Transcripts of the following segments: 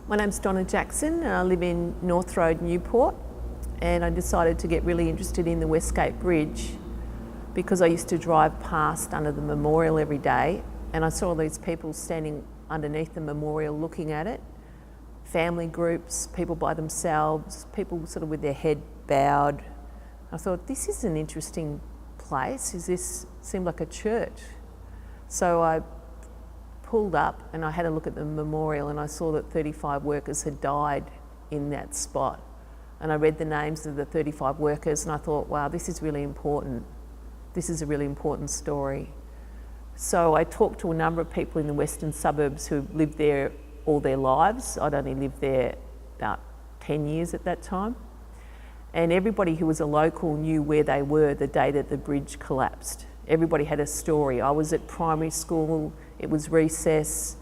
My name's Donna Jackson and I live in North Road, Newport, and I decided to get really interested in the Westgate Bridge because I used to drive past under the memorial every day and I saw these people standing underneath the memorial looking at it, family groups, people by themselves, people sort of with their head bowed. I thought, this is an interesting place. Seemed like a church. So I pulled up and I had a look at the memorial and I saw that 35 workers had died in that spot. And I read the names of the 35 workers and I thought, wow, this is really important. This is a really important story. So I talked to a number of people in the western suburbs who lived there all their lives. I'd only lived there about 10 years at that time. And everybody who was a local knew where they were the day that the bridge collapsed. Everybody had a story. I was at primary school, it was recess,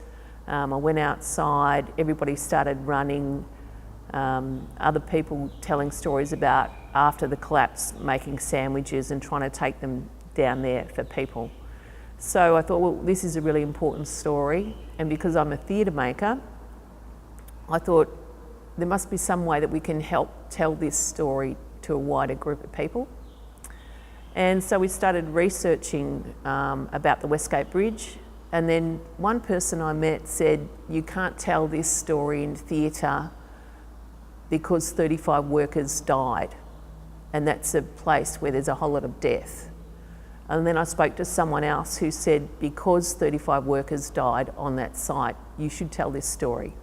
I went outside, everybody started running, other people telling stories about after the collapse making sandwiches and trying to take them down there for people. So I thought, well, this is a really important story, and because I'm a theatre maker, I thought there must be some way that we can help tell this story to a wider group of people. And so we started researching about the Westgate Bridge, and then one person I met said, you can't tell this story in theatre because 35 workers died, and that's a place where there's a whole lot of death. And then I spoke to someone else who said, because 35 workers died on that site, you should tell this story.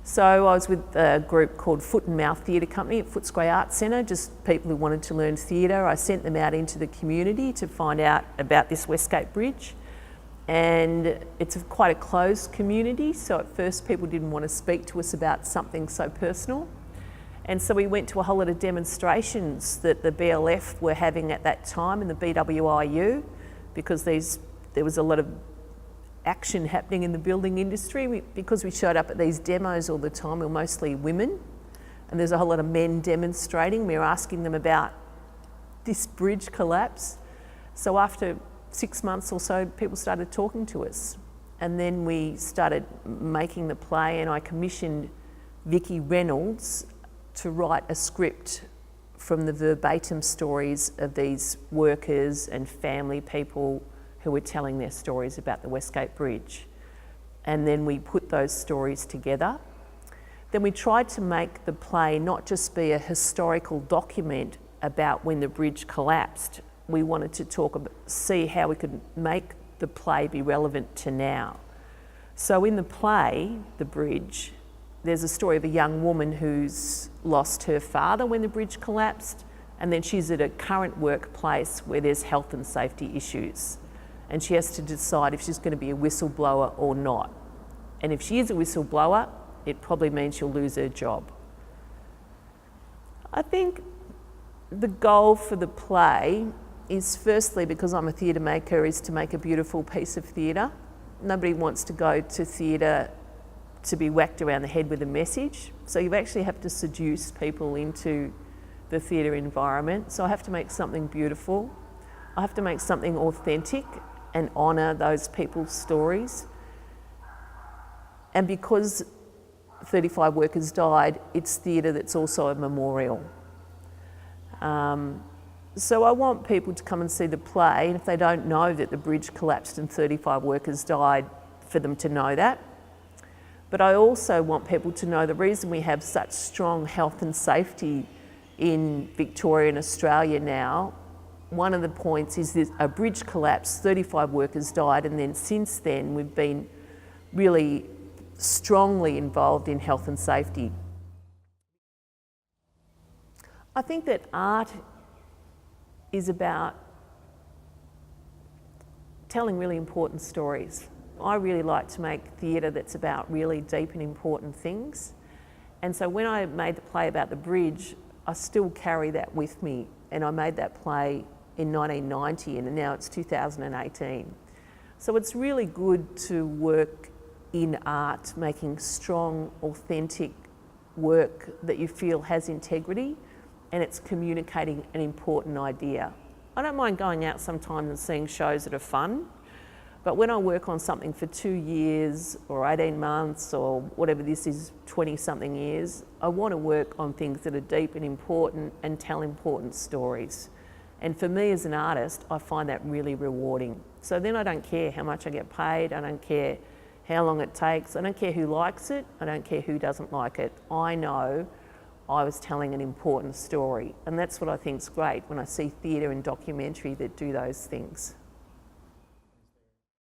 So I was with a group called Foot and Mouth Theatre Company at Footscray Arts Centre, just people who wanted to learn theatre. I sent them out into the community to find out about this Westgate Bridge. And it's quite a closed community, so at first people didn't want to speak to us about something so personal. And so we went to a whole lot of demonstrations that the BLF were having at that time and the BWIU, because there was a lot of action happening in the building industry. Because we showed up at these demos all the time, we were mostly women, and there's a whole lot of men demonstrating. We were asking them about this bridge collapse. So after 6 months or so, people started talking to us. And then we started making the play, and I commissioned Vicky Reynolds to write a script from the verbatim stories of these workers and family people who were telling their stories about the Westgate Bridge. And then we put those stories together. Then we tried to make the play not just be a historical document about when the bridge collapsed. We wanted to see how we could make the play be relevant to now. So in the play, The Bridge, there's a story of a young woman who's lost her father when the bridge collapsed, and then she's at a current workplace where there's health and safety issues. And she has to decide if she's going to be a whistleblower or not. And if she is a whistleblower, it probably means she'll lose her job. I think the goal for the play is, firstly, because I'm a theatre maker, is to make a beautiful piece of theatre. Nobody wants to go to theatre to be whacked around the head with a message. So you actually have to seduce people into the theatre environment. So I have to make something beautiful. I have to make something authentic and honour those people's stories. And because 35 workers died, it's theatre that's also a memorial. So I want people to come and see the play, and if they don't know that the bridge collapsed and 35 workers died, for them to know that. But I also want people to know the reason we have such strong health and safety in Victoria and Australia now, one of the points is that a bridge collapsed, 35 workers died, and then since then we've been really strongly involved in health and safety. I think that art is about telling really important stories. I really like to make theatre that's about really deep and important things. And so when I made the play about the bridge, I still carry that with me. And I made that play in 1990 and now it's 2018. So it's really good to work in art, making strong, authentic work that you feel has integrity and it's communicating an important idea. I don't mind going out sometimes and seeing shows that are fun, But when I work on something for 2 years or 18 months or whatever this is, 20 something years, I want to work on things that are deep and important and tell important stories. And for me as an artist, I find that really rewarding. So then I don't care how much I get paid, I don't care how long it takes, I don't care who likes it, I don't care who doesn't like it. I know I was telling an important story. And that's what I think is great when I see theatre and documentary that do those things.